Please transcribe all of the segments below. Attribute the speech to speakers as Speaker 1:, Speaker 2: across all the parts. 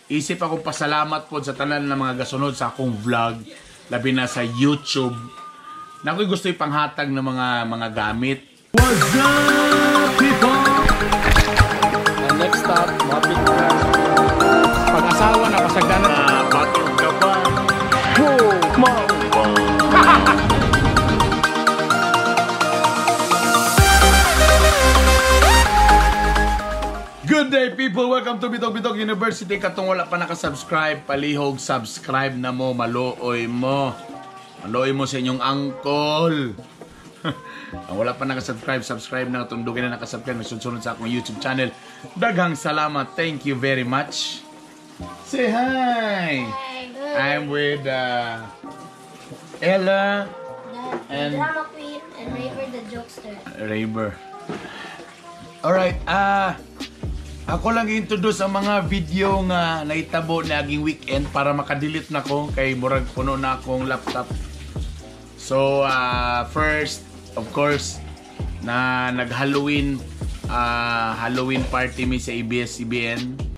Speaker 1: isip akong pasalamat po sa tanan ng mga gasunod sa akong vlog, labi na sa YouTube. Na ako'y gusto ipanghatag ng mga gamit. What's up, people?
Speaker 2: And next stop, mapit na.
Speaker 1: Pag-asawa na pasagdanan. Batog ka pa. Good day, people! Welcome to Bitog University. Katong wala pa nakasubscribe, palihog, subscribe na mo, maluoy mo. Maluoy mo sa inyong uncle. Ang wala pa nakasubscribe, subscribe na. Tundugin na nakasubscribe, nagsunod sa akong YouTube channel. Daghang salamat. Thank you very much. Say hi! I'm with Ella
Speaker 3: and Drama Queen and Raver the Jokester.
Speaker 1: Raver. Alright, ako lang i-introduce ang mga video nga naitabo na aging weekend para makadelete na ko kay murag puno na akong laptop. So, first, of course, na nag-Halloween Halloween party mi sa ABS-CBN.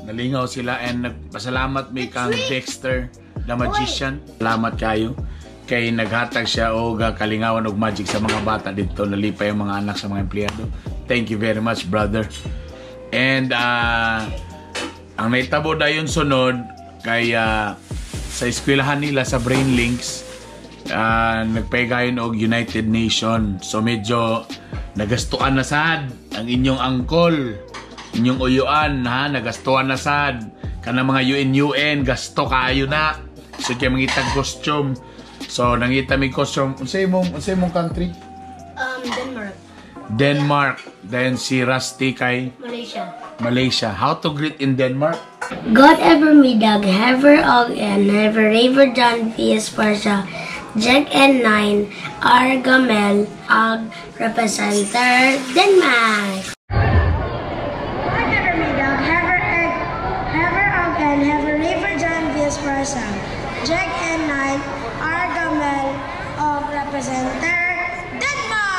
Speaker 1: Nalingaw sila and nagpasalamat may kang Dexter the Magician. Salamat kayo kay naghatag siya o kalingawan og magic sa mga bata dito, nalipay ang mga anak sa mga empleyado. Thank you very much, brother. And ang naitabo dayon sunod kay sa eskwelahan nila sa Brain Links, nagpaygayon og United Nation. So medyo nagastuan na sad ang inyong uncle, inyong uyuan, ha, nagastuan na sad kana mga UN gasto kaayo na. So kay mangitag costume. So nangita mi costume. Unsay mong country? Denmark. Then si Rusty kay Malaysia. How to greet in Denmark?
Speaker 3: God evermiddag, Hever og en, Hever Raver John V.S. Parsha, Jack N9, Argamel og representer Denmark.
Speaker 4: God evermiddag, Hever og en, Hever Raver John V.S. Parsha, Jack N9, Argamel og representer Denmark.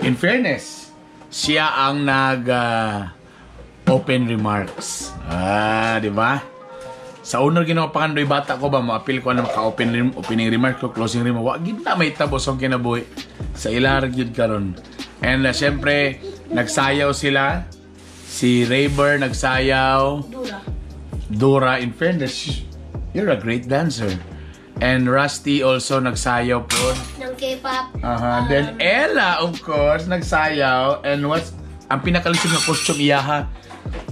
Speaker 1: In fairness, siya ang open remarks. Di ba? Sa unang ginawa pa kandoy bata ko ba, ma-appeal ko na maka-opening remark ko, closing remark. Wag gid na may tapos ang kinabuhi sa ilar gyud karon. And syempre, nagsayaw sila. Si Raver nagsayaw. Dora, in fairness, you're a great dancer. And Rusty also nagsayaw po
Speaker 3: ng K-pop.
Speaker 1: Then Ella, of course, nagsayaw. And what's ang pinakalisod na costume iyaha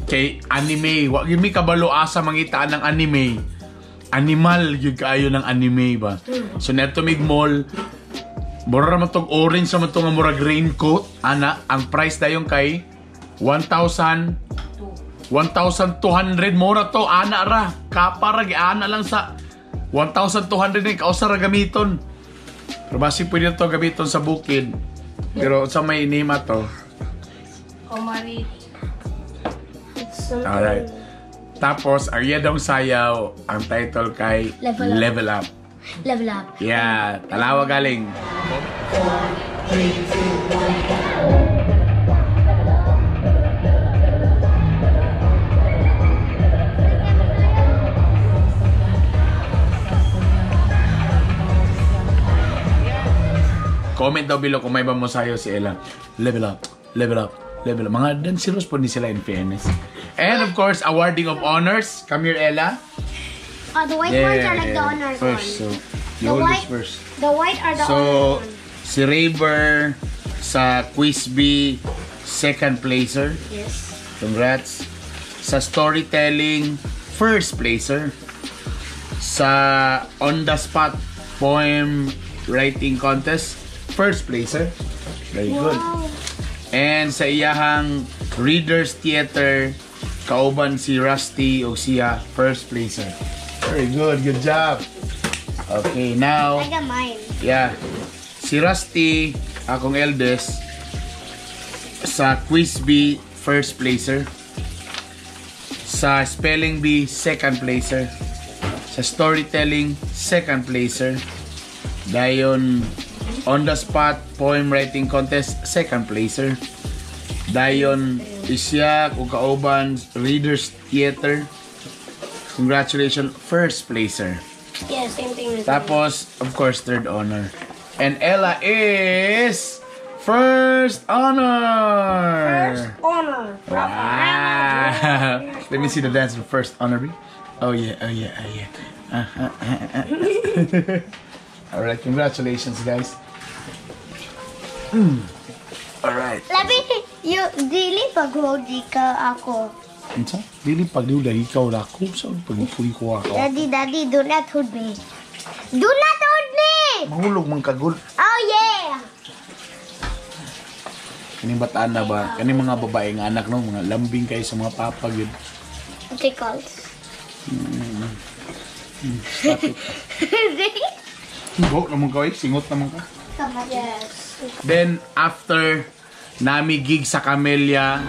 Speaker 1: kay anime. Wag mi kabalo asa mangitaan ng anime. animal yung kaayo ng anime ba. So neto mig mall, mura naman tong orange naman tong murag raincoat. Ana, ang price dayon kay 1,200 mura to. Ana ra, kapara ana lang sa 1,200 ni kausa ra gamiton. Pero basi pwede to gamiton sa bukid. Pero sa may inima to.
Speaker 3: Komari.
Speaker 1: Alright. Tapos, ang yadong sayaw, ang title kay
Speaker 3: Level Up.
Speaker 1: Level Up.
Speaker 3: Level up.
Speaker 1: Yeah, Talawa galing. Comment daw below kung may ba mo sayaw si Ella. Level up, level up, level up. Mga danceros po ni sila in fairness. And of course, awarding of honors. Come here, Ella.
Speaker 3: The white ones are like the honor
Speaker 1: First, so
Speaker 3: The
Speaker 1: you always
Speaker 3: white-
Speaker 1: first.
Speaker 3: The white are the
Speaker 1: So,
Speaker 3: honor ones.
Speaker 1: si Raver sa Quiz B, second placer.
Speaker 3: Yes.
Speaker 1: Congrats. Sa storytelling, first placer. Sa on the spot poem writing contest, first placer. Very good.
Speaker 3: Wow.
Speaker 1: And sa iyahang readers theater, kauban si Rusty o siya, first placer. Very good. Good job. Okay, now,
Speaker 3: I got mine.
Speaker 1: yeah. Si Rusty, akong eldest, sa Quiz B, first placer. Sa Spelling Bee, second placer. Sa Storytelling, second placer. Dayon, On the Spot Poem Writing Contest, second placer. Dayon, isya, kung kauban, Readers Theater. Congratulations, first placer.
Speaker 3: Yeah, same thing with
Speaker 1: Tapos, of course, third honor. And Ella is first honor.
Speaker 3: honor.
Speaker 1: Wow. Let me see the dance for first honor. Oh yeah, oh yeah, oh yeah. All right, congratulations, guys. All right.
Speaker 3: Labi, you dili pag-hoodie ka ako.
Speaker 1: Unsa? Dili pag diuda ikaw la ko sa pag-ikuy ko ako.
Speaker 3: Daddy, do not hold me. Do not hold me!
Speaker 1: Mahulog man kagul.
Speaker 3: Oh yeah!
Speaker 1: Kaning bataan na ba? Kaning mga babae nga anak no, mga lambing kayo sa mga papa gyud.
Speaker 3: Tickles.
Speaker 1: Stop it. Go naman ka, singot naman ka.
Speaker 3: Yes.
Speaker 1: Then, after nami gig sa Camellia,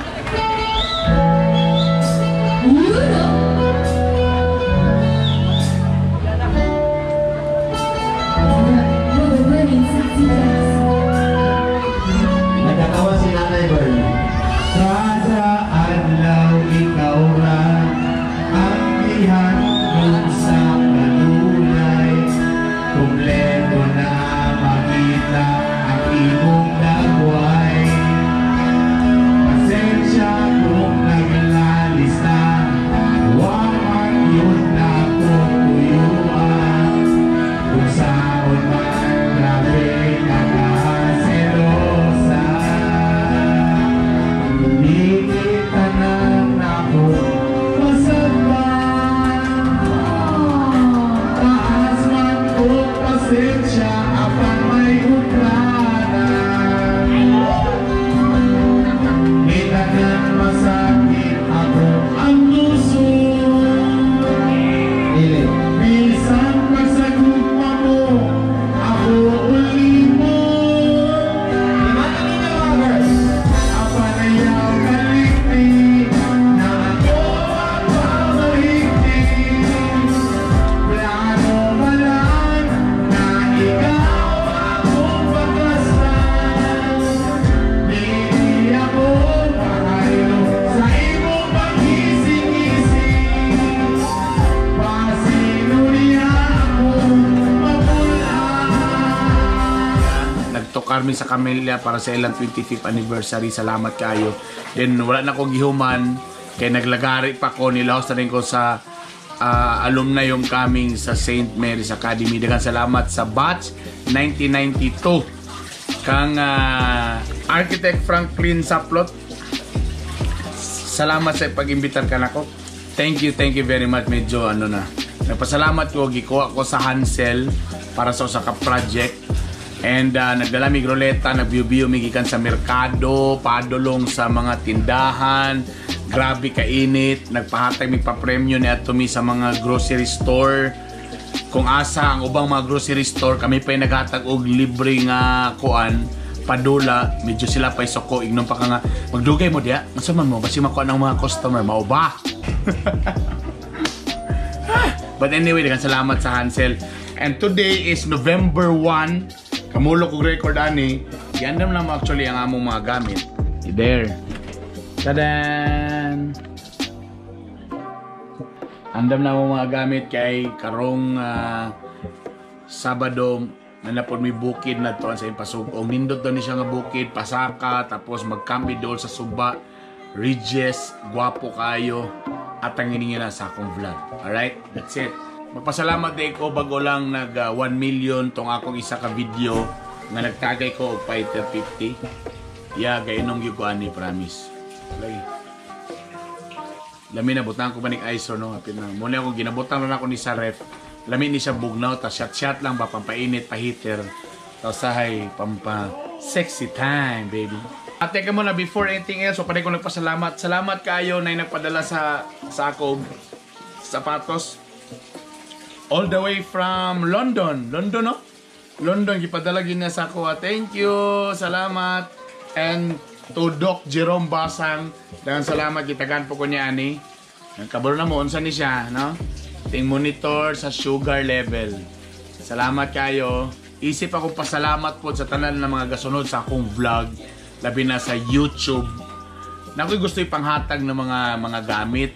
Speaker 5: Nagkatawa si Nanay Bern. Kada adlaw ikaw ra ang lihan kung sa kanunay. Kompleto na makita ang imong dagway. Pasensya kung naglalis na, waman yun na kung tuyuan. Kung saan man grabe nakaselosa. Nakikita ng ako masagpan. Taas man ko pasensya apan may uplanan. Kita ng masakit ako ang puso. Bisan pagsagugma mo ako ulimon. Apanayaw kalikti na ako ang pamahigti. Plano ba lang na ikaw akong pagkastan? Di ako makayo sa imong pag-ising-ising. Pasinuriya akong mapulaan.
Speaker 1: nagtokar mi sa Camellia para sa ilang 25th anniversary. Salamat kayo. Then wala na ko gihuman kay naglagari pa ko, nilahos na rin ko sa alumni yung coming sa St. Mary's Academy. Daghang salamat sa batch 1992 kang Architect Franklin Saplot. Salamat sa pag-imbitar ka nako. Thank you very much. Medyo ano na Nagpasalamat ko, gikuha ko sa Hansel para sa usa ka project. And nagdala mi groleta, nagbiyo-biyo mi gikan sa merkado, padulong sa mga tindahan. Grabe kainit, nagpahatag mi pa-premyo ni ato mi sa mga grocery store. Kung asa ang ubang mga grocery store, kami pa naghatag og libre nga kuan, padula, medyo sila pa isoko, ignon pa ka nga, magdugay mo diya, asa man mo, basi makuha ng mga customer, mao ba? But anyway, daghang salamat sa Hansel. And today is November 1, kamulo kong record ani, giandam lang mo actually ang among mga gamit. There. Tadan! Andam na mo mga gamit kay karong Sabado nanapod may bukid na to sa impasugong. Nindot daw ni siya nga bukid, pasaka, tapos magkambi doon sa Suba, Ridges, gwapo kayo, at ang hiningi na sa akong vlog. Alright? That's it. Magpasalamat din ko bago lang nag 1 million tong akong isa ka video nga nagtagay ko og Fighter 50. Yeah, gayunong yung ko ani, promise. Lagi. Lami na butang ko ba ni ISO no? Muna ako ginabutang na ako ni sa ref. Lami ni siya bugnaw, ta shot lang ba pampainit pa heater. Tapos sahay pampa sexy time, baby. At teka muna before anything else, so panay ko nagpasalamat. Salamat kayo na nagpadala sa ako sapatos. All the way from London. London no? London gipadala gid na sa ako. Thank you. Salamat. And to Doc Jerome Basang, daghang salamat, gitagan po ko niya ani. Kabalo na mo unsa ni siya, no? Ting monitor sa sugar level. Salamat kayo. Isip ako pasalamat po sa tanan ng mga gasunod sa akong vlog, labi na sa YouTube. Na ako'y gusto ipanghatag ng mga gamit.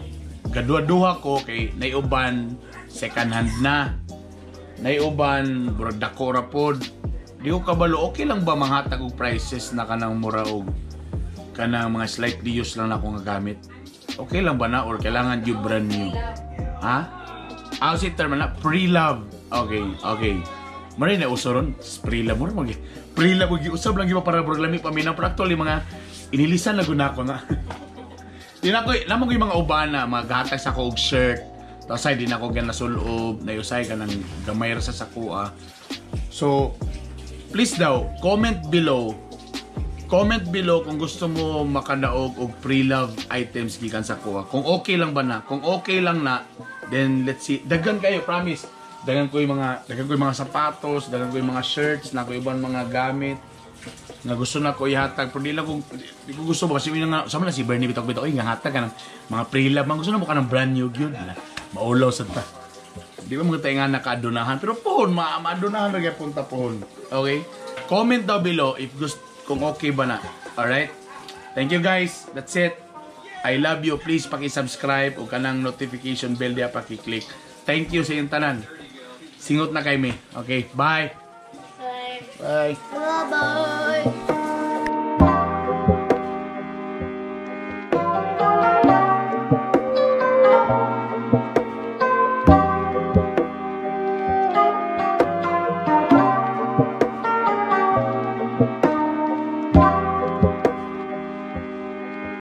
Speaker 1: Gadua-duha ko kay naiuban second hand na. Naiuban burag dako ra pod. Di ko kabalo, okay lang ba manghatag og prices na kanang mura og kanang mga slightly used lang na ako nga gamit? Okay lang ba na or kailangan yung brand new? Ha? Ang si term na pre-love. Okay. Maray na uso ron. Pre-love mo rin. Pre-love, usab lang yung para lami paminang. Pero actually, mga inilisan na guna ko nga. Namang yung mga ubana, mga gatag sa ko og shirt. Tapos ay, di na ako gan nasulob. Nayusay ka ng gamay sa sakua. So, please daw, comment below kung gusto mo makanaog og pre-love items gikan sa kuha. Kung okay lang ba na? Kung okay lang na, then let's see. Daghan kayo, promise. Daghan ko yung mga sapatos, daghan ko yung mga shirts, na ko ibang mga gamit nga gusto na ko ihatag. Pero di ko gusto ba kasi nga sama na si Bernie bitok-bitok nga hatag ka ng mga pre-love. Gusto na mo ka ng brand new yun. Maulaw sa ta. Di ba mga tayo nga nakaadunahan? Pero pohon, maadunahan lagi punta pohon. Okay? Comment down below if gusto kung okay ba na. Alright? Thank you guys. That's it. I love you. Please paki-subscribe o kanang notification bell diya paki-click. Thank you sa iyong tanan. Singot na kay me. Okay, bye.
Speaker 3: Bye.
Speaker 1: Bye.
Speaker 3: Bye-bye.